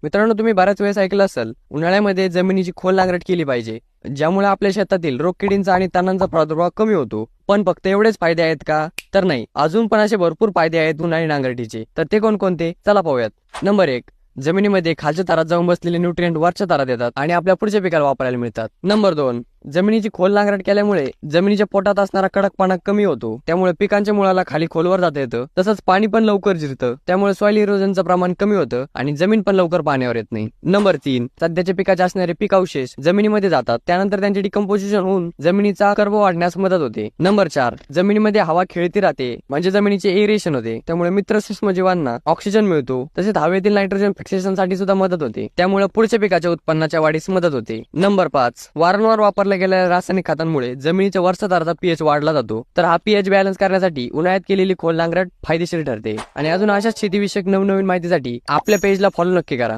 मित्रांनो, तुम्ही बऱ्याच वेळेस ऐकलं असेल, उन्हाळ्यामध्ये जमिनीची खोल नांगरट केली पाहिजे, ज्यामुळे आपल्या शेतातील रोगकिडींचा आणि तणांचा प्रादुर्भाव कमी होतो. पण फक्त एवढेच फायदे आहेत का? तर नाही, अजून पण असे भरपूर फायदे आहेत उन्हाळी नांगरटीचे. तर ते कोणकोणते? चला पाहूयात. नंबर 1, जमिनीमध्ये खालच्या थरात जाऊन बसलेले न्यूट्रिएंट वरच्या थरात येतात आणि आपल्या पुढच्या पिकाला वापरायला मिळतात. नंबर 2, जमिनीची खोल नांगरट केल्यामुळे जमिनीच्या पोटात असणारा कडकपणा कमी होतो, त्यामुळे पिकांच्या मुळाला खाली खोलवर जाता येतं. तसंच पाणी पण लवकर जिरतं, त्यामुळे सॉइल इरोजनचं प्रमाण कमी होतं आणि जमीन पण लवकर पाण्यावर येत नाही. नंबर 3, सध्याच्या पिकाचे असणारे पीक अवशेष जमिनीमध्ये जातात, त्यानंतर त्यांचे डिकम्पोजिशन होऊन जमिनीचा कर्ब वाढण्यास मदत होते. नंबर 4, जमिनीमध्ये हवा खेळती राहते, म्हणजे जमिनीचे एरेशन होते, त्यामुळे मित्र सूक्ष्मजीवांना ऑक्सिजन मिळतो. तसेच हवेतील नायट्रोजन फिक्सेशन साठी सुद्धा मदत होते, त्यामुळे पुढच्या पिकाच्या उत्पन्नाच्या वाढीस मदत होते. नंबर 5, वारंवार वापरल्या गेलेल्या रासायनिक खतांमुळे जमिनीच्या वरचा थराचा पीएच वाढला जातो, तर हा पीएच बॅलन्स करण्यासाठी उन्हाळ्यात केलेली खोल नांगरट फायदेशीर ठरते. आणि अजून अशाच शेतीविषयक नवनवीन माहितीसाठी आपल्या पेजला फॉलो नक्की करा.